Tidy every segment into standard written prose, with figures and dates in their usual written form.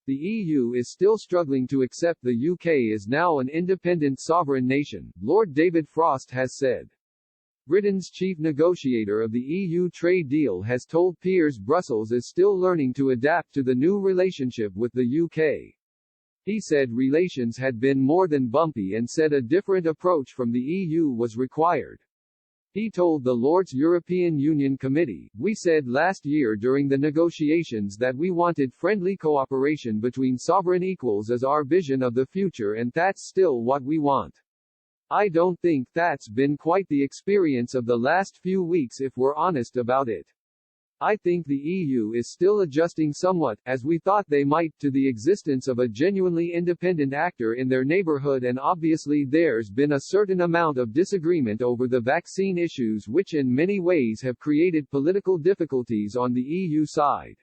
The EU is still struggling to accept the UK is now an independent sovereign nation, Lord David Frost has said. Britain's chief negotiator of the EU trade deal has told peers Brussels is still learning to adapt to the new relationship with the UK. He said relations had been more than bumpy and said a different approach from the EU was required. He told the Lord's European Union Committee, "We said last year during the negotiations that we wanted friendly cooperation between sovereign equals as our vision of the future, and that's still what we want. I don't think that's been quite the experience of the last few weeks if we're honest about it. I think the EU is still adjusting somewhat, as we thought they might, to the existence of a genuinely independent actor in their neighborhood, and obviously there's been a certain amount of disagreement over the vaccine issues which in many ways have created political difficulties on the EU side."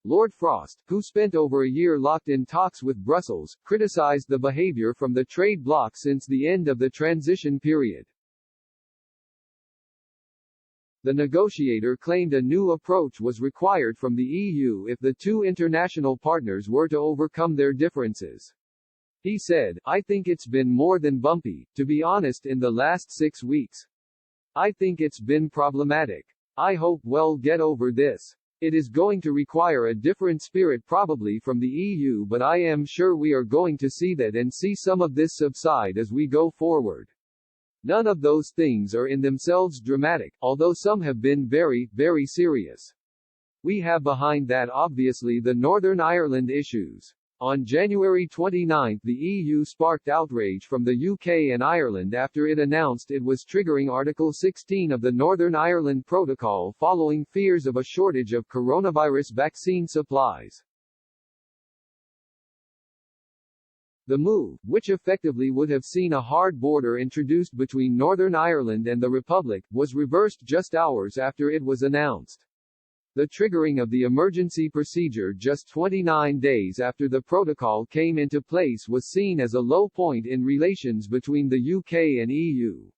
Lord Frost, who spent over a year locked in talks with Brussels, criticized the behavior from the trade bloc since the end of the transition period. The negotiator claimed a new approach was required from the EU if the two international partners were to overcome their differences. He said, "I think it's been more than bumpy, to be honest, in the last 6 weeks. I think it's been problematic. I hope we'll get over this. It is going to require a different spirit probably from the EU, but I am sure we are going to see that and see some of this subside as we go forward. None of those things are in themselves dramatic, although some have been very, very serious. We have behind that obviously the Northern Ireland issues." On January 29, the EU sparked outrage from the UK and Ireland after it announced it was triggering Article 16 of the Northern Ireland Protocol following fears of a shortage of coronavirus vaccine supplies. The move, which effectively would have seen a hard border introduced between Northern Ireland and the Republic, was reversed just hours after it was announced. The triggering of the emergency procedure just 29 days after the protocol came into place was seen as a low point in relations between the UK and EU.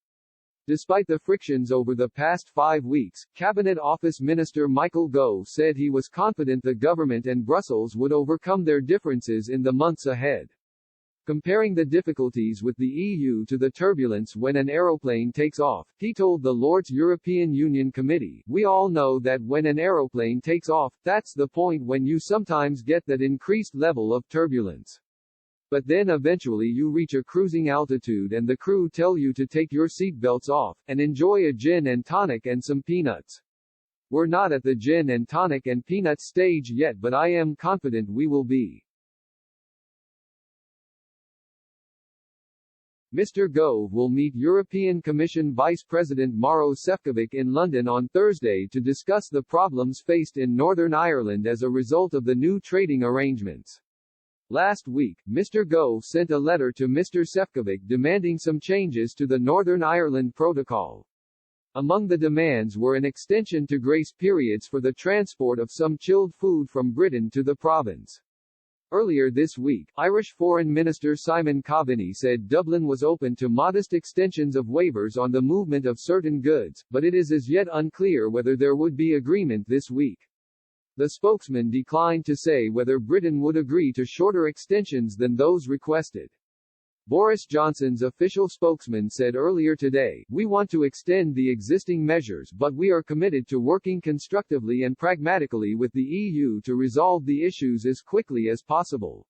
Despite the frictions over the past 5 weeks, Cabinet Office Minister Michael Gove said he was confident the government and Brussels would overcome their differences in the months ahead. Comparing the difficulties with the EU to the turbulence when an aeroplane takes off, he told the Lord's European Union Committee, "We all know that when an aeroplane takes off, that's the point when you sometimes get that increased level of turbulence. But then eventually you reach a cruising altitude and the crew tell you to take your seatbelts off, and enjoy a gin and tonic and some peanuts. We're not at the gin and tonic and peanut stage yet, but I am confident we will be." Mr. Gove will meet European Commission Vice President Maros Šefčovič in London on Thursday to discuss the problems faced in Northern Ireland as a result of the new trading arrangements. Last week, Mr. Gove sent a letter to Mr. Šefčovič demanding some changes to the Northern Ireland Protocol. Among the demands were an extension to grace periods for the transport of some chilled food from Britain to the province. Earlier this week, Irish Foreign Minister Simon Coveney said Dublin was open to modest extensions of waivers on the movement of certain goods, but it is as yet unclear whether there would be agreement this week. The spokesman declined to say whether Britain would agree to shorter extensions than those requested. Boris Johnson's official spokesman said earlier today, "We want to extend the existing measures, but we are committed to working constructively and pragmatically with the EU to resolve the issues as quickly as possible."